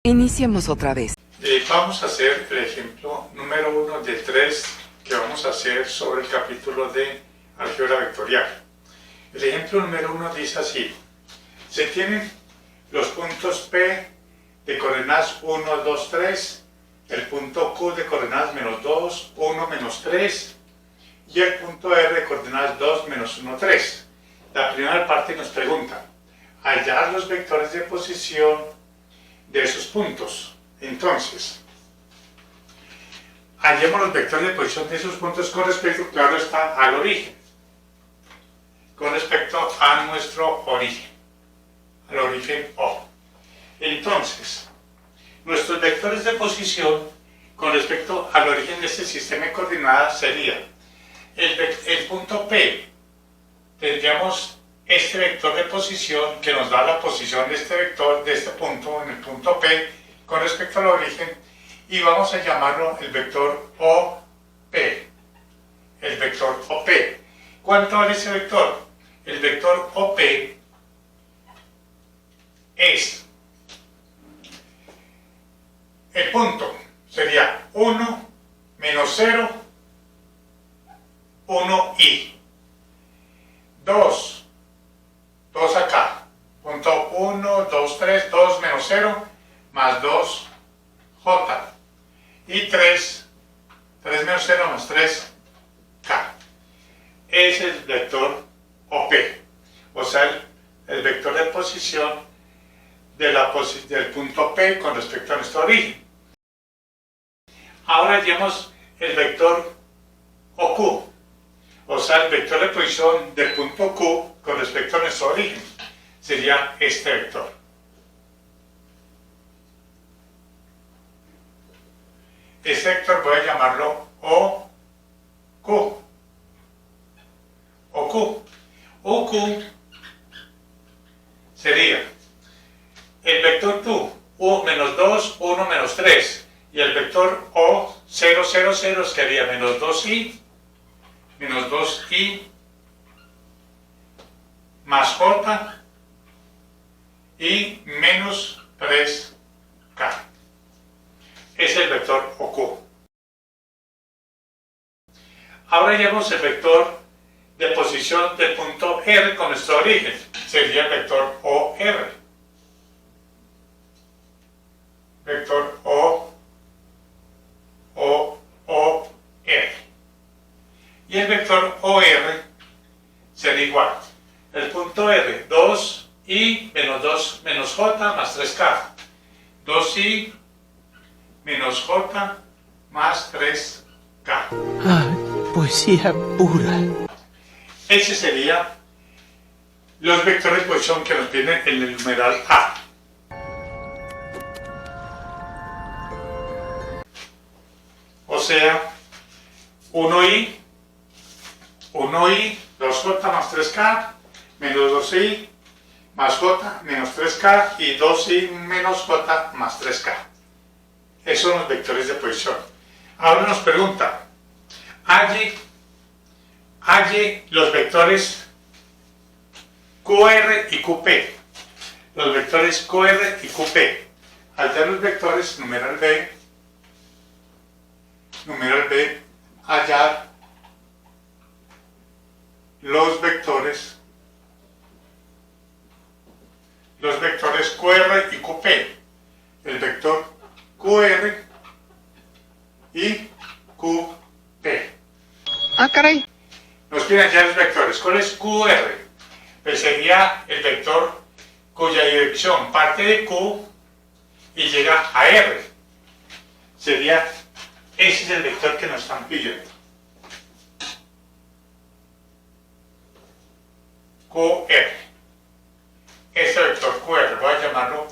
Iniciemos otra vez. Vamos a hacer el ejemplo número 1 de 3 que vamos a hacer sobre el capítulo de álgebra vectorial. El ejemplo número 1 dice así: se tienen los puntos P de coordenadas 1, 2, 3, el punto Q de coordenadas menos 2, 1, menos 3 y el punto R de coordenadas 2, menos 1, 3. La primera parte nos pregunta hallar los vectores de posición de esos puntos. Entonces, hallemos los vectores de posición de esos puntos con respecto, claro está, al origen, con respecto a nuestro origen, al origen O. Entonces, nuestros vectores de posición con respecto al origen de este sistema de coordenadas sería el punto P. Tendríamos este vector de posición que nos da la posición de este vector, de este punto, en el punto P, con respecto al origen, y vamos a llamarlo el vector OP. El vector OP. ¿Cuánto vale ese vector? El vector OP es el punto, sería 1, menos 0, 1i. 2 acá, punto 1, 2, 3, 2 menos 0, más 2j. Y 3 menos 0 más 3k. Es el vector OP, o sea, el vector de posición del punto P con respecto a nuestro origen. Ahora hallemos el vector OQ, o sea, el vector de posición del punto Q con respecto a nuestro origen. Sería este vector. Este vector voy a llamarlo OQ. OQ sería el vector Q, 1 menos 2, 1 menos 3. Y el vector O, 0, 0, 0, sería menos 2i, más j y menos 3k. Es el vector OQ. Ahora hallamos el vector de posición del punto R con nuestro origen. Sería el vector OR. Vector OR. Y el vector OR será igual. El punto R, 2i menos 2 menos j más 3k. 2i menos j más 3k. Ay, poesía pura. Ese sería los vectores de posición que nos vienen en el numeral A. O sea, 1i, 2j más 3k, menos 2i más j menos 3k y 2i menos j más 3k. Esos son los vectores de posición. Ahora nos pregunta, halle los vectores QR y QP. Los vectores QR y QP. Hallar los vectores, numeral B, hallar los vectores QR y QP. El vector QR y QP. Ah, caray. Nos piden hallar los vectores. ¿Cuál es QR? Pues sería el vector cuya dirección parte de Q y llega a R. Ese es el vector que nos están pidiendo. QR. Este vector QR, voy a llamarlo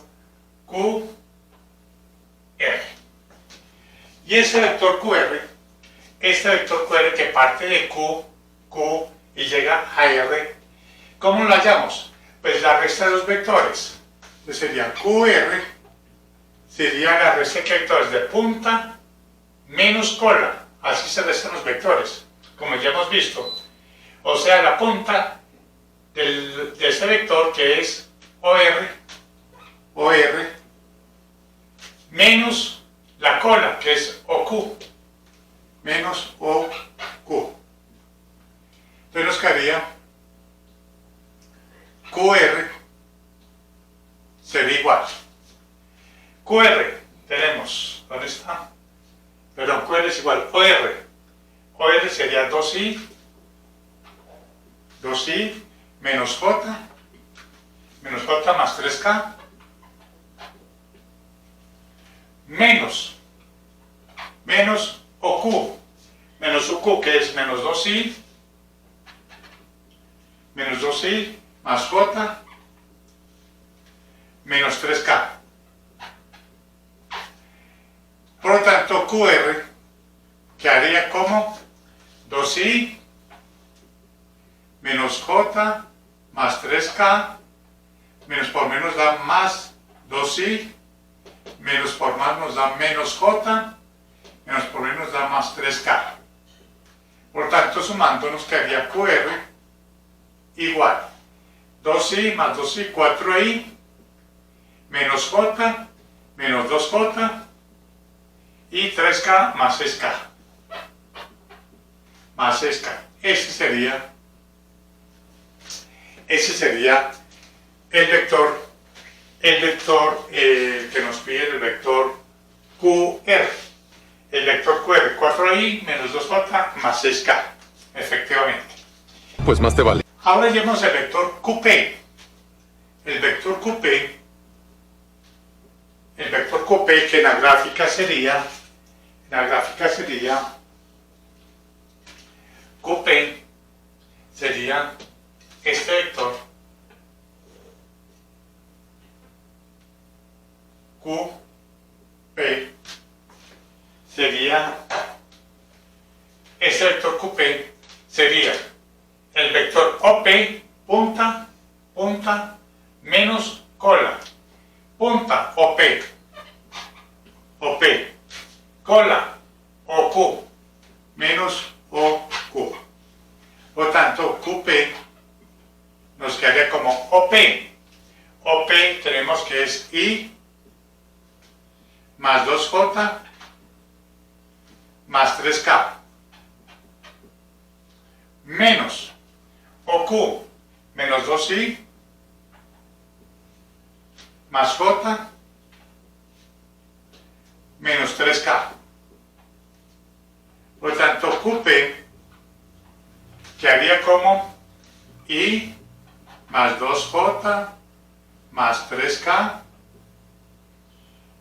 QR. Y este vector QR que parte de Q y llega a R, ¿cómo lo hallamos? Pues la resta de los vectores. Entonces sería QR, sería la resta de vectores de punta menos cola. Así se restan los vectores, como ya hemos visto. O sea, la punta de este vector que es OR menos la cola, que es OQ, menos OQ. Entonces nos quedaría QR sería igual. QR tenemos, ¿dónde está? Perdón, QR es igual OR. OR sería 2i menos J más 3K menos OQ que es menos 2i más J menos 3K. Por lo tanto, QR quedaría como 2i menos J más 3K, menos por menos da más 2i, menos por más nos da menos J, menos por menos da más 3K. Por tanto, sumando nos quedaría QR igual 2i más 2i, 4i, menos J, menos 2J, y 3K más 6K. Más 6K. Ese sería el vector que nos pide el vector QR. El vector QR, 4i menos 2J más 6K. Efectivamente. Pues más te vale. Ahora llevamos el vector QP. El vector QP que en la gráfica sería QP sería este vector QP sería el vector OP punta menos cola, punta OP cola OQ menos OQ. Por tanto, QP nos quedaría como OP. OP tenemos que es I más 2J más 3K menos OQ menos 2I más J menos 3K. Por tanto, QP quedaría como I más 2J más 3K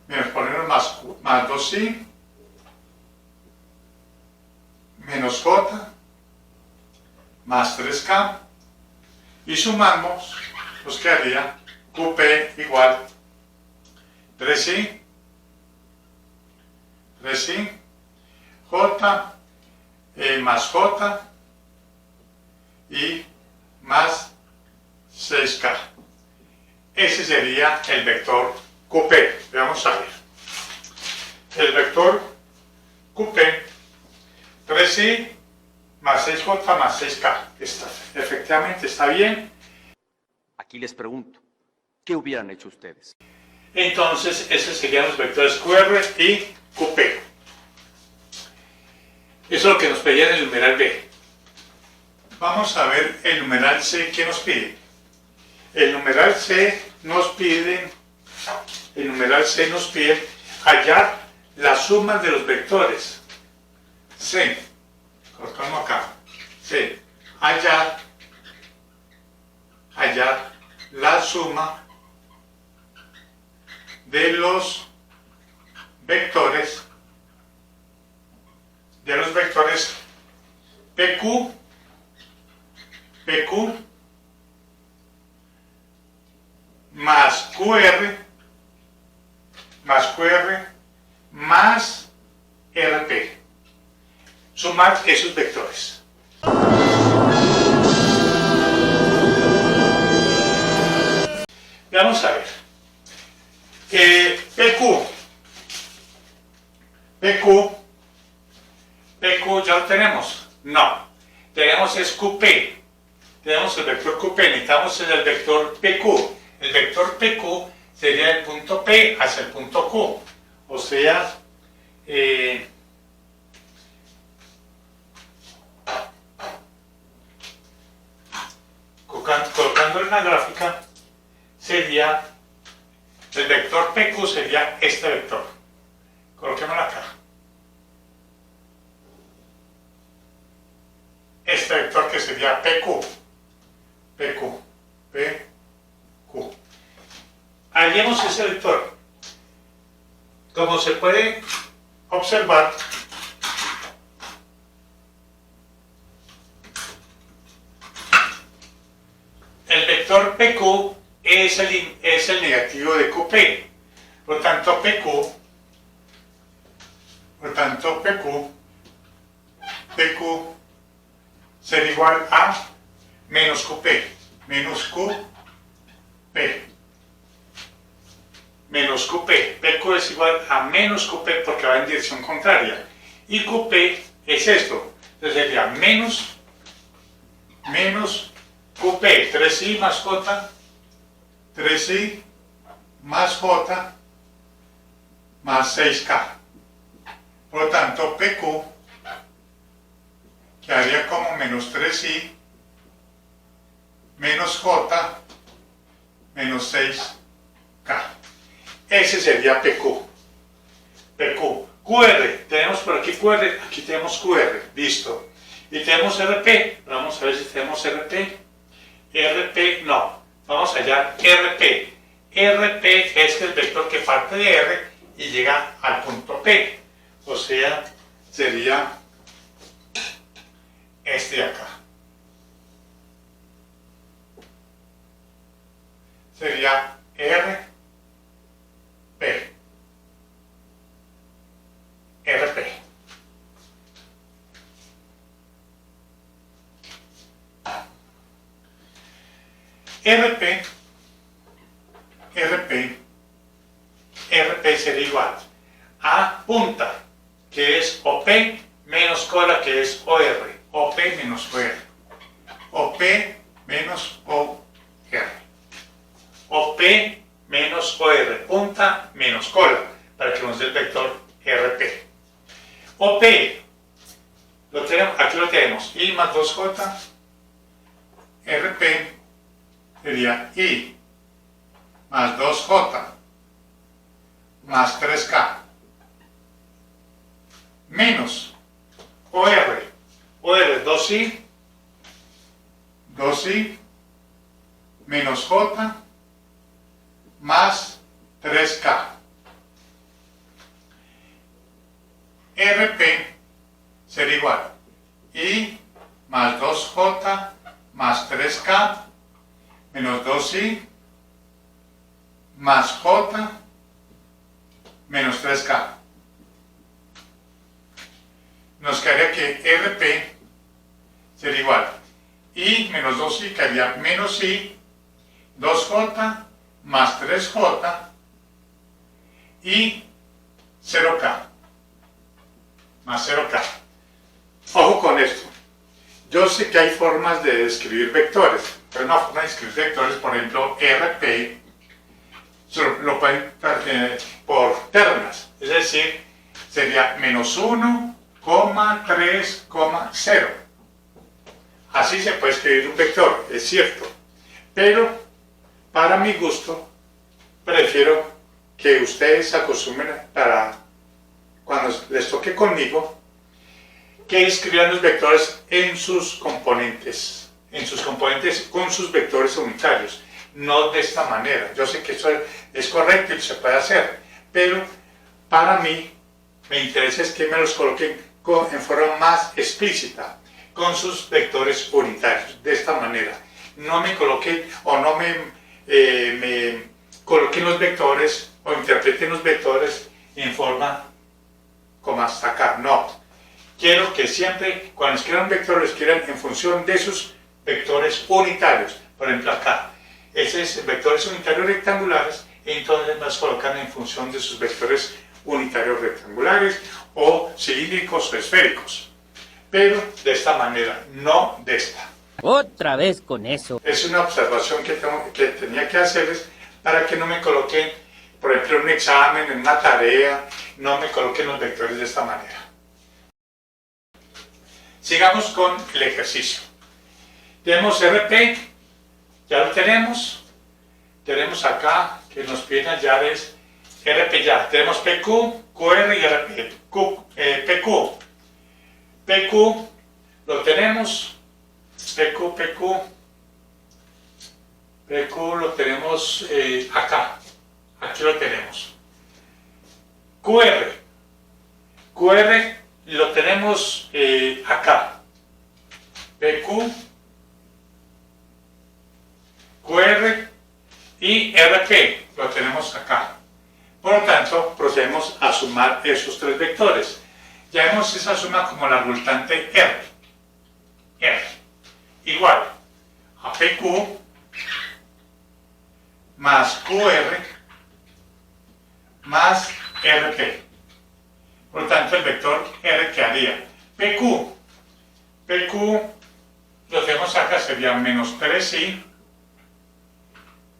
menos ponernos más 2I menos J más 3K, y sumamos, nos quedaría QP igual 3I J más J y más 6K. Ese sería el vector QP. Vamos a ver. El vector QP 3i más 6J más 6K. Efectivamente está bien. Aquí les pregunto, ¿qué hubieran hecho ustedes? Entonces, esos serían los vectores QR y QP. Eso es lo que nos pedía en el numeral B. Vamos a ver el numeral C, ¿qué nos pide? El numeral C nos pide hallar la suma de los vectores. C, cortamos acá. C, hallar la suma de los vectores PQ más QR más RP. Sumar esos vectores. Vamos a ver. PQ ya lo tenemos. No. Tenemos es QP. Tenemos el vector QP. Necesitamos el vector PQ. El vector PQ sería el punto P hacia el punto Q. O sea, colocando en la gráfica sería, el vector PQ sería este vector. Coloquémoslo acá. Este vector que sería PQ. Hallemos ese vector. Como se puede observar, el vector PQ es el negativo de QP. Por tanto, PQ será igual a menos QP. Menos QP. PQ es igual a menos QP porque va en dirección contraria. Y QP es esto. Entonces sería menos QP, 3i más J, 3i más J más 6K. Por lo tanto, PQ quedaría como menos 3i menos J menos 6K. Ese sería PQ. QR, tenemos por aquí QR, aquí tenemos QR, listo. Y tenemos RP, vamos a ver si tenemos RP. RP, no, vamos a hallar RP. RP es el vector que parte de R y llega al punto P. O sea, sería este de acá. Sería RP. RP sería igual a punta, que es OP, menos cola, que es OR. OP menos OR. OP menos OR. OP menos OR. Punta menos cola, para que nos dé el vector RP. OP, aquí lo tenemos, I más 2J. RP sería I más 2J más 3K menos OR 2I menos J más 3K. RP será igual I más 2J más 3K menos 2I más J menos 3K. Nos quedaría que RP sería igual I menos 2I, quedaría menos I, 2J más 3J y 0K más 0K. Ojo con esto. Yo sé que hay formas de describir vectores, pero una forma de escribir vectores, por ejemplo, RP, lo pueden por ternas, es decir, sería menos 1, 3, 0. Así se puede escribir un vector, es cierto, pero para mi gusto, prefiero que ustedes se acostumbren para cuando les toque conmigo, que escriban los vectores en sus componentes con sus vectores unitarios, no de esta manera. Yo sé que eso es correcto y se puede hacer, pero para mí me interesa es que me los coloquen en forma más explícita, con sus vectores unitarios, de esta manera. No me coloquen o no me coloquen los vectores o interpreten los vectores en forma como hasta acá, no. Quiero que siempre, cuando escriban vectores, escriban en función de sus vectores unitarios. Por ejemplo, acá, esos vectores unitarios rectangulares, entonces los colocan en función de sus vectores unitarios rectangulares, o cilíndricos o esféricos. Pero de esta manera, no de esta. Otra vez con eso. Es una observación que tenía que hacerles para que no me coloquen, por ejemplo, ejemplo, en un examen, en una tarea, no me coloquen los vectores de esta manera. Sigamos con el ejercicio. Tenemos RP, ya lo tenemos. Tenemos acá que nos piden hallar es RP ya. Tenemos PQ, QR y RP. PQ lo tenemos. PQ lo tenemos acá. Aquí lo tenemos. QR lo tenemos acá. PQ, QR y RP lo tenemos acá. Por lo tanto, procedemos a sumar esos tres vectores. Llamemos esa suma como la resultante R. Igual a PQ más QR más RP. Por lo tanto, el vector R quedaría PQ lo tenemos acá, sería menos 3i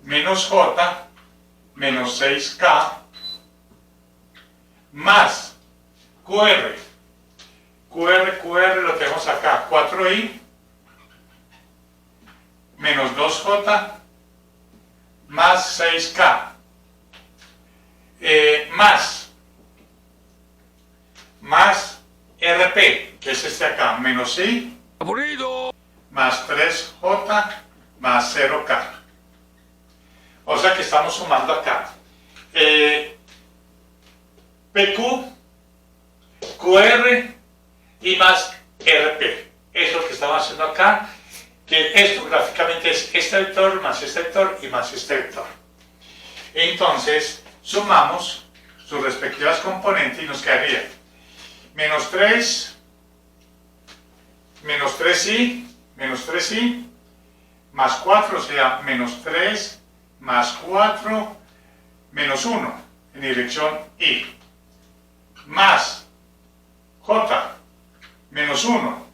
menos j menos 6k más QR lo tenemos acá, 4i menos 2j más 6k más RP, que es este acá, menos i más 3j más 0k. O sea que estamos sumando acá PQ, QR y más RP. Eso es lo que estamos haciendo acá, que esto gráficamente es este vector más este vector y más este vector. Entonces sumamos sus respectivas componentes y nos quedaría menos 3i más 4, o sea, menos 3 más 4 menos 1 en dirección i, más j menos 1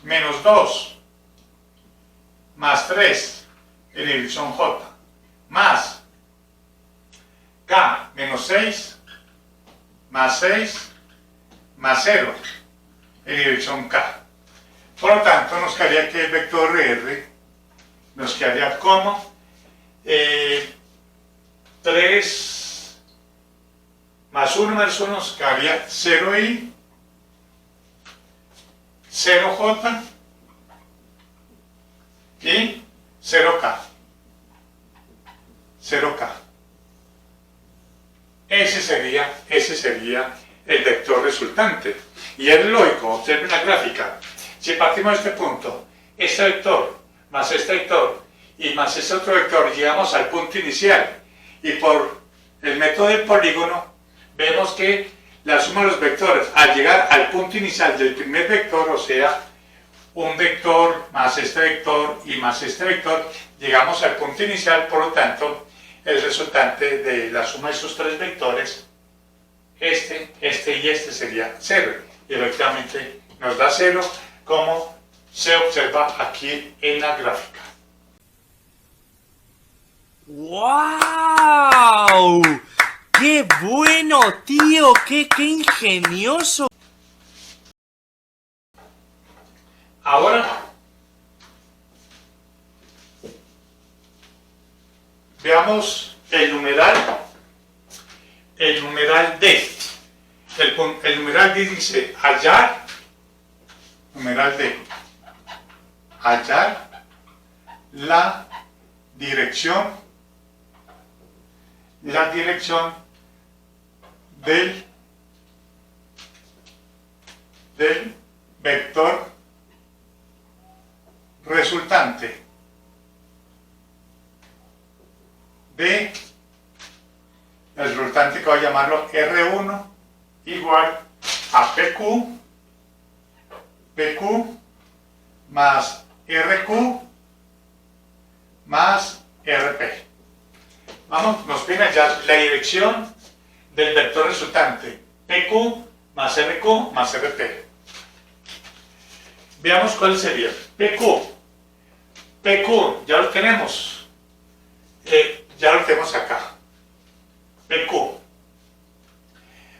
menos 2 más 3 en dirección j, más k menos 6 más 6 más 0 en dirección k. Por lo tanto, nos quedaría que el vector R nos quedaría como 3 más 1 menos 1 nos quedaría 0i, 0j y 0k. Ese sería el vector resultante. Y es lógico, observen la gráfica. Si partimos de este punto, este vector más este vector y más este otro vector, llegamos al punto inicial. Y por el método del polígono, vemos que la suma de los vectores al llegar al punto inicial del primer vector, o sea, un vector más este vector y más este vector, llegamos al punto inicial. Por lo tanto, el resultante de la suma de esos tres vectores, este y este, sería 0. Y efectivamente nos da 0, como se observa aquí en la gráfica. ¡Wow! ¡Qué bueno, tío! ¡Qué ingenioso! Ahora, veamos el numeral D. El numeral D dice hallar, numeral D, hallar la dirección del vector resultante de el resultante que voy a llamarlo R1 igual a PQ más RQ más RP. Vamos, nos piden ya la dirección del vector resultante PQ más RQ más RP. Veamos cuál sería. PQ, ya lo tenemos. Ya lo tenemos acá. PQ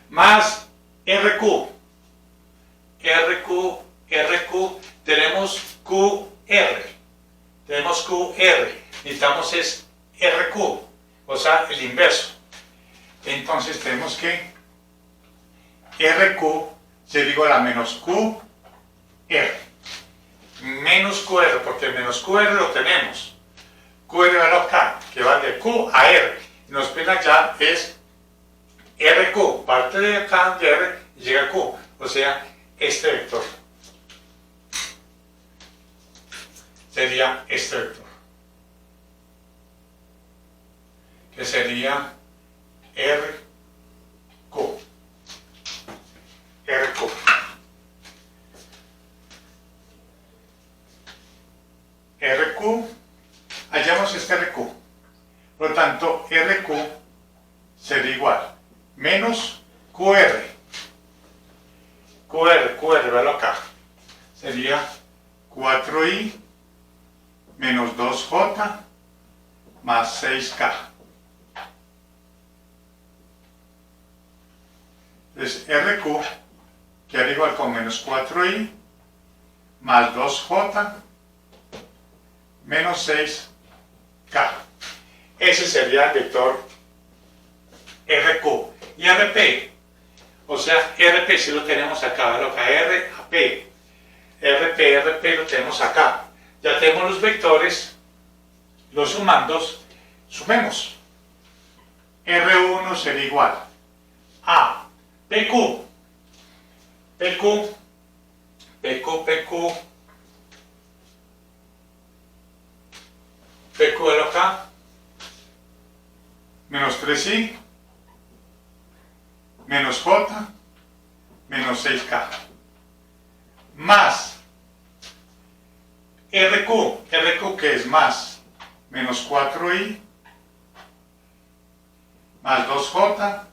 más RQ. RQ, tenemos QR. Tenemos QR. Necesitamos es RQ, o sea, el inverso. Entonces tenemos que RQ se igual a menos QR. Menos QR, porque el menos QR lo tenemos. QR va acá, que va de Q a R. Y nos pide allá es RQ, parte de acá de R y llega a Q, o sea, este vector. Sería este vector. Que sería RQ. RQ. RQ, hallamos este RQ. Por lo tanto, RQ sería igual menos QR. QR, véalo acá. Sería 4i menos 2j más 6k. Entonces, RQ queda igual con menos 4i más 2j menos 6k. Ese sería el vector RQ. Y RP, o sea, RP si lo tenemos acá, lo que R a P. RP lo tenemos acá. Ya tenemos los vectores, los sumandos, sumemos. R1 sería igual a PQ. PQ de acá, menos 3i, menos j, menos 6k, más RQ que es más, menos 4i, más 2j,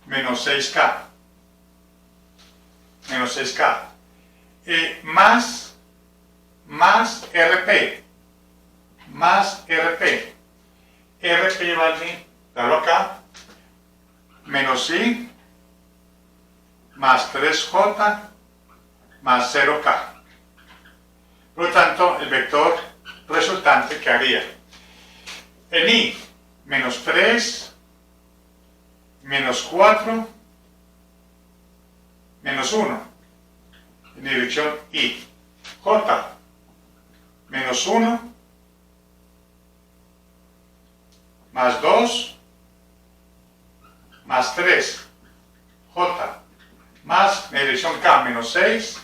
menos 6k, más RP, RP vale, dalo acá, menos i, más 3j, más 0k. Por lo tanto, el vector resultante que haría en i, menos 3, menos 4, menos 1, en dirección i, j, menos 1, más 2, más 3, j, más, en dirección k, menos 6,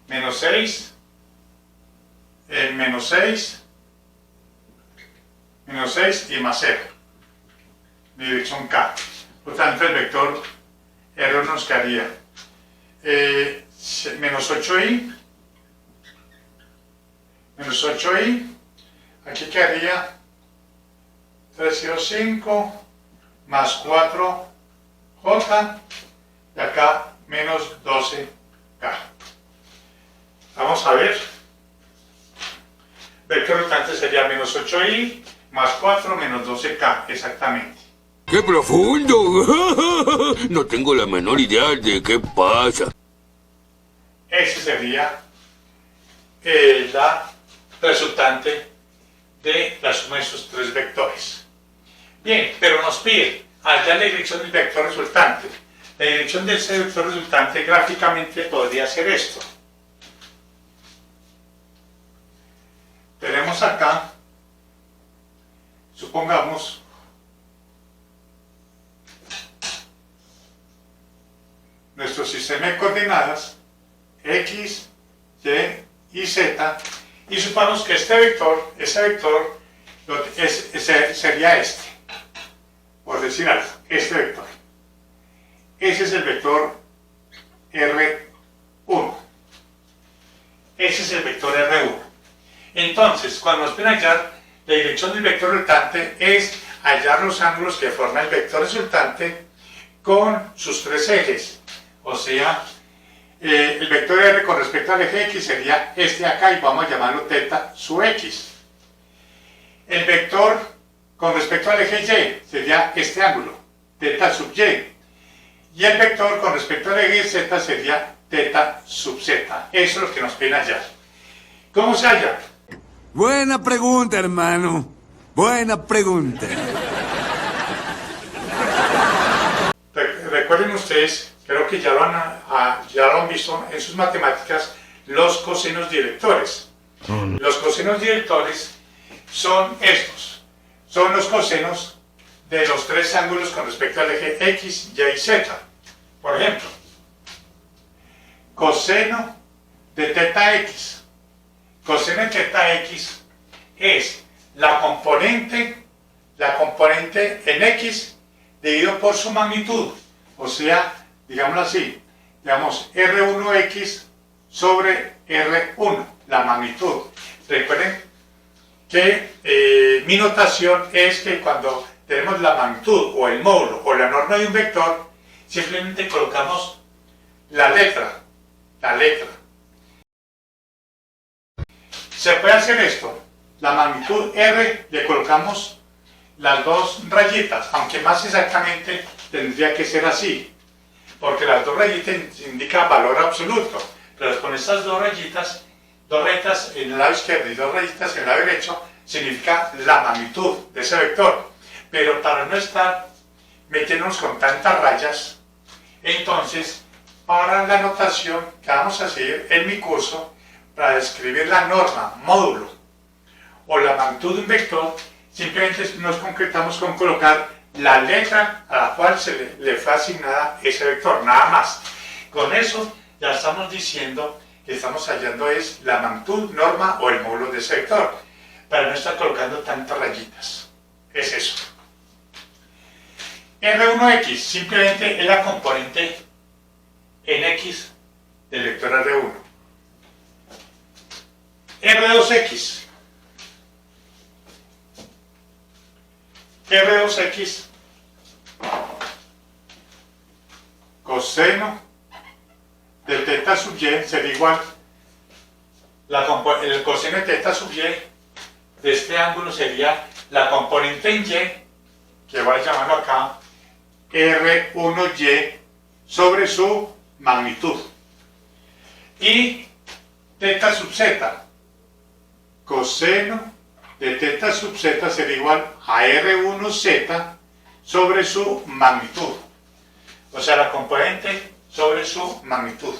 menos 6, menos 6, menos 6 y más 0, en dirección k. Por tanto, el vector R nos quedaría menos 8i, aquí quedaría 305 más 4j y acá menos 12k. Vamos a ver. Vector resultante sería menos 8i más 4 menos 12k, exactamente. ¡Qué profundo! No tengo la menor idea de qué pasa. Ese sería la resultante de la suma de esos tres vectores. Bien, pero nos pide hallar la dirección del vector resultante. La dirección de ese vector resultante gráficamente podría ser esto. Tenemos acá, supongamos, nuestro sistema de coordenadas x, y y z, y supongamos que ese vector sería este, por decir algo, este vector. Ese es el vector R1. Ese es el vector R1. Entonces, cuando nos piden hallar la dirección del vector resultante, es hallar los ángulos que forman el vector resultante con sus tres ejes. O sea, el vector R con respecto al eje X sería este de acá y vamos a llamarlo teta su X. El vector con respecto al eje Y sería este ángulo, θ sub Y. Y el vector con respecto al eje Z sería θ sub Z. Eso es lo que nos piden hallar. ¿Cómo se halla? Buena pregunta, hermano. Buena pregunta. Recuerden ustedes, creo que ya lo han visto en sus matemáticas, los cosinos directores. Los cosinos directores son estos. Son los cosenos de los tres ángulos con respecto al eje X, Y y Z. Por ejemplo, coseno de θx. Coseno de θx es la componente en X dividido por su magnitud. O sea, digámoslo así, digamos R1X sobre R1, la magnitud. Recuerden que mi notación es que cuando tenemos la magnitud o el módulo o la norma de un vector, simplemente colocamos la letra. Se puede hacer esto. La magnitud R le colocamos las dos rayitas, aunque más exactamente tendría que ser así, porque las dos rayitas indican valor absoluto, pero con estas dos rayitas en el lado izquierdo y dos rayitas en el lado derecho, significa la magnitud de ese vector. Pero para no estar metiéndonos con tantas rayas, entonces, para la notación que vamos a seguir en mi curso, para describir la norma, módulo o la magnitud de un vector, simplemente nos concretamos con colocar la letra a la cual le fue asignada ese vector, nada más. Con eso ya estamos diciendo que estamos hallando es la magnitud, norma o el módulo de ese vector, para no estar colocando tantas rayitas. Es eso. R1X simplemente es la componente en X del vector R1. R2X. R2X coseno de θ sub Y sería igual el coseno de θ sub Y de este ángulo sería la componente en Y, que voy a llamarlo acá R1Y sobre su magnitud, y θ sub Z, coseno de θ sub Z sería igual a R1Z sobre su magnitud, o sea, la componente sobre su magnitud.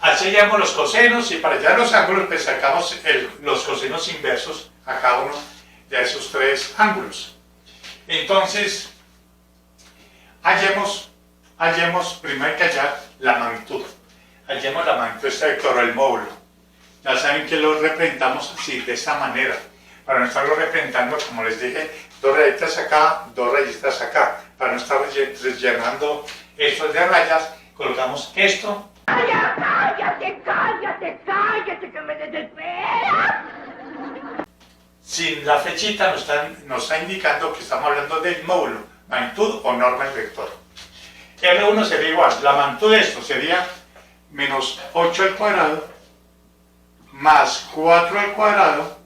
Así hallamos los cosenos, y para hallar los ángulos pues sacamos los cosenos inversos a cada uno de esos tres ángulos. Entonces, hallemos, primero hay que hallar la magnitud. Hallemos la magnitud de este vector, el módulo. Ya saben que lo representamos así, de esta manera. Para no estarlo representando, como les dije, dos rayitas acá, dos rayitas acá. Para no estar rellenando estos de rayas, colocamos esto. ¡Cállate, que me desespera! Sin la flechita nos está indicando que estamos hablando del módulo, magnitud o norma del vector. R1 sería igual, la magnitud de esto sería menos 8 al cuadrado, más 4 al cuadrado,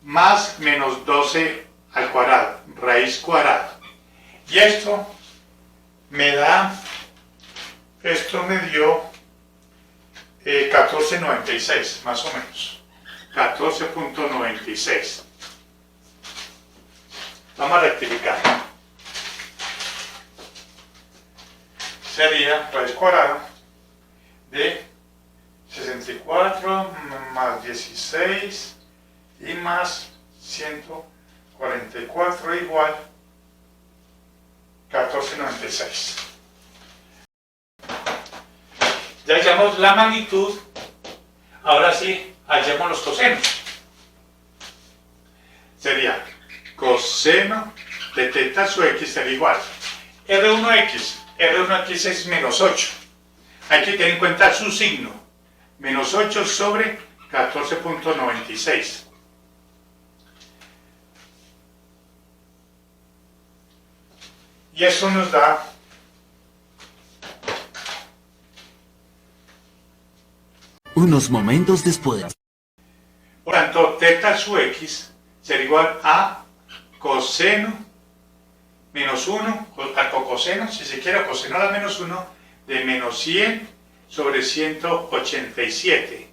más menos 12 al cuadrado, raíz cuadrada. Y esto me dio 14,96 más o menos. 14.96. Vamos a rectificar. Sería raíz cuadrada de 64 más 16 y más 144 igual 14,96. Ya hallamos la magnitud. Ahora sí, hallemos los cosenos. Sería coseno de θ sub x sería igual R1x. R1x es menos 8. Hay que tener en cuenta su signo. Menos 8 sobre 14.96. Y eso nos da Unos momentos después. por tanto, θ sub x será igual a coseno menos 1, arcocoseno, si se quiere, coseno a la menos 1, de menos 100 sobre 187.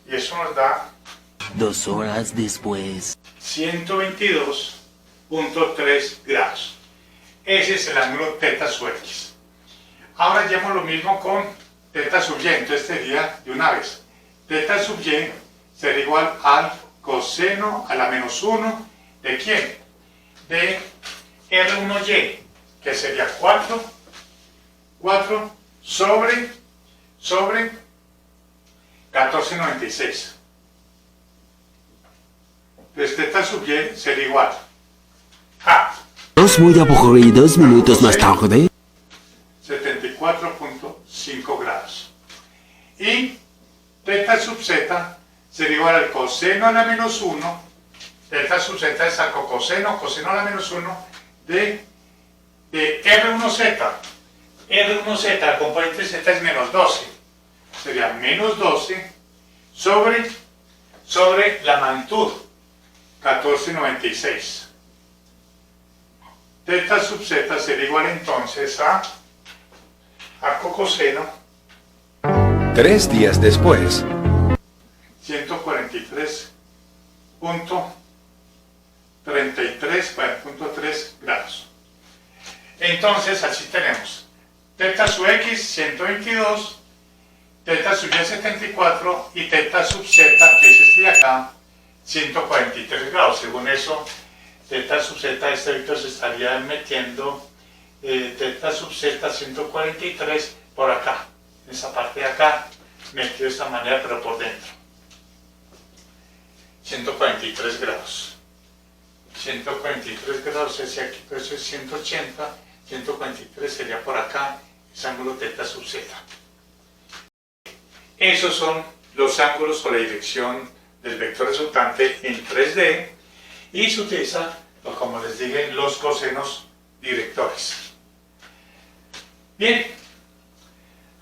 Y eso nos da 2 horas después. 122.3 grados. Ese es el ángulo θ sub x. Ahora hacemos lo mismo con θ sub y, entonces sería de una vez. θ sub y será igual al coseno a la menos 1 de ¿quién? De R1y, que sería 4 sobre 1496. Entonces θ sub y será igual a 2 muy aburridos minutos más tarde. 74.5 grados. Y θ sub z será igual al coseno a la menos 1. θ sub z es arcocoseno, coseno a la menos 1 de R1z. R1z, el componente z es menos 12. Sería menos 12 sobre la magnitud 1496. θ sub z será igual entonces a arcocoseno 3 días después. 143.33 grados. Entonces así tenemos θ sub x 122, θ sub y 74 y θ sub z, que es este de acá, 143 grados. Según eso, θ sub z, este vector se estaría metiendo θ sub z 143 por acá, en esa parte de acá, metido de esta manera, pero por dentro. 143 grados. 143 grados es aquí, pero eso es 180, 143 sería por acá, ese ángulo θ sub z. Esos son los ángulos o la dirección del vector resultante en 3D y se utiliza, pues, como les dije, los cosenos directores. Bien,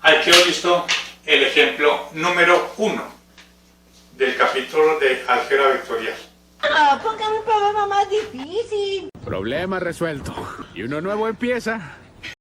ahí quedó listo el ejemplo número 1 del capítulo de álgebra vectorial. Ah, póngame un problema más difícil. Problema resuelto. Y uno nuevo empieza.